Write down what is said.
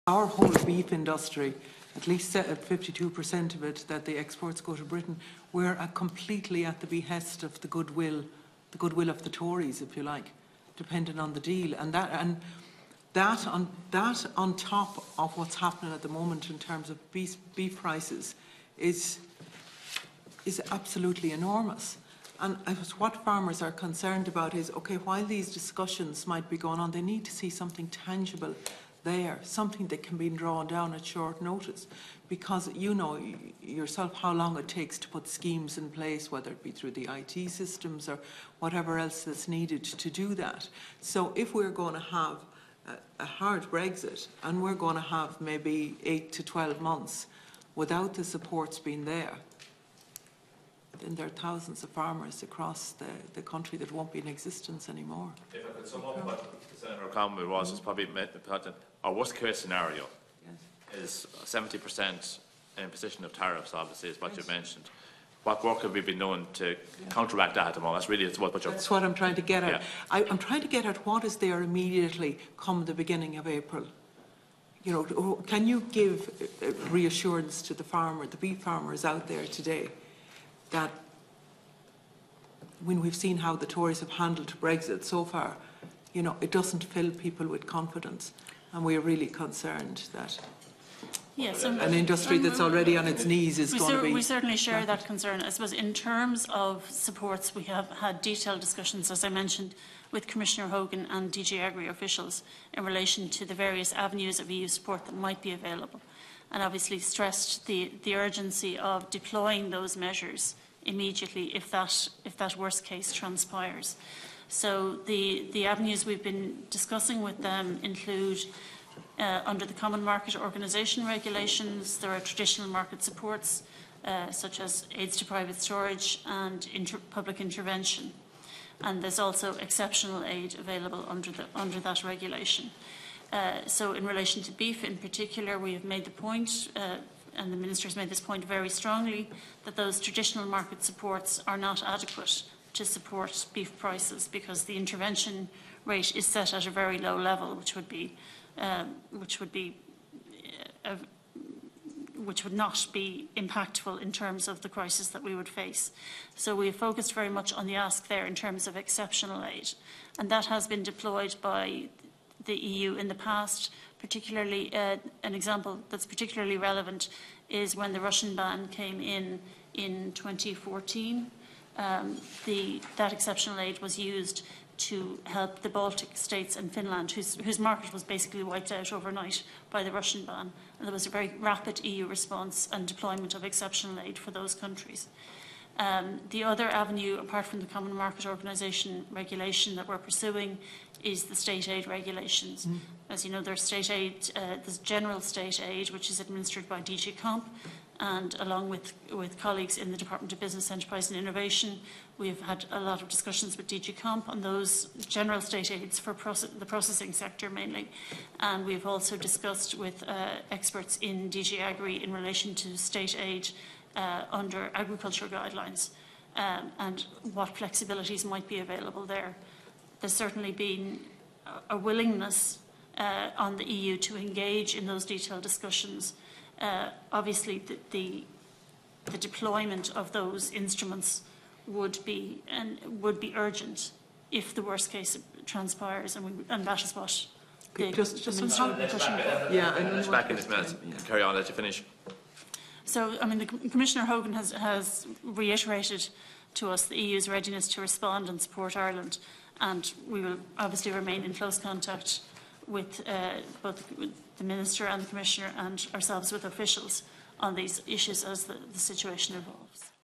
our whole beef industry, at least 52% of it, that the exports go to Britain, we're completely at the behest of the goodwill of the Tories, if you like, depending on the deal. And that on top of what's happening at the moment in terms of beef prices is absolutely enormous. And what farmers are concerned about is, okay, while these discussions might be going on, they need to see something tangible there, something that can be drawn down at short notice, because you know yourself how long it takes to put schemes in place, whether it be through the IT systems or whatever else that's needed to do that. So if we're going to have a hard Brexit and we're going to have maybe 8 to 12 months without the supports being there, then there are thousands of farmers across the country that won't be in existence anymore. If I could sum up what Senator Conway-Walsh has probably made the point, our worst case scenario is 70% imposition of tariffs, obviously, is what you've mentioned. What work have we been doing to counteract that at the moment? That's what I'm trying to get at. I'm trying to get at what is there immediately come the beginning of April. You know, can you give reassurance to the beef farmers out there today that when we've seen how the Tories have handled Brexit so far, you know, it doesn't fill people with confidence, and we're really concerned that an industry that's already on its knees is going to be... We certainly share that concern. I suppose in terms of supports, we have had detailed discussions, as I mentioned, with Commissioner Hogan and DG Agri officials in relation to the various avenues of EU support that might be available, and obviously stressed the urgency of deploying those measures immediately if that worst case transpires. So the avenues we've been discussing with them include under the Common Market Organisation regulations, there are traditional market supports such as aids to private storage and public intervention, and there's also exceptional aid available under that regulation. So in relation to beef in particular, we have made the point, and the Minister has made this point very strongly, that those traditional market supports are not adequate to support beef prices because the intervention rate is set at a very low level, which would not be impactful in terms of the crisis that we would face. So we have focused very much on the ask there in terms of exceptional aid, and that has been deployed by the EU in the past. Particularly, an example that's particularly relevant is when the Russian ban came in 2014. That exceptional aid was used to help the Baltic states and Finland, whose market was basically wiped out overnight by the Russian ban. And there was a very rapid EU response and deployment of exceptional aid for those countries. The other avenue, apart from the Common Market Organisation regulation that we're pursuing, is the state aid regulations. As you know, there's state aid, there's general state aid, which is administered by DG Comp, and along with colleagues in the Department of Business, Enterprise and Innovation, we've had a lot of discussions with DG Comp on those general state aids for the processing sector mainly. And we've also discussed with experts in DG Agri in relation to state aid under agriculture guidelines and what flexibilities might be available there. There's certainly been a willingness on the EU to engage in those detailed discussions. Obviously, the deployment of those instruments would be urgent if the worst case transpires, and that is what just back in this minute. Carry on, let you finish. So, I mean, the Commissioner Hogan has reiterated to us the EU's readiness to respond and support Ireland, and we will obviously remain in close contact with both the Minister and the Commissioner and ourselves with officials on these issues as the situation evolves.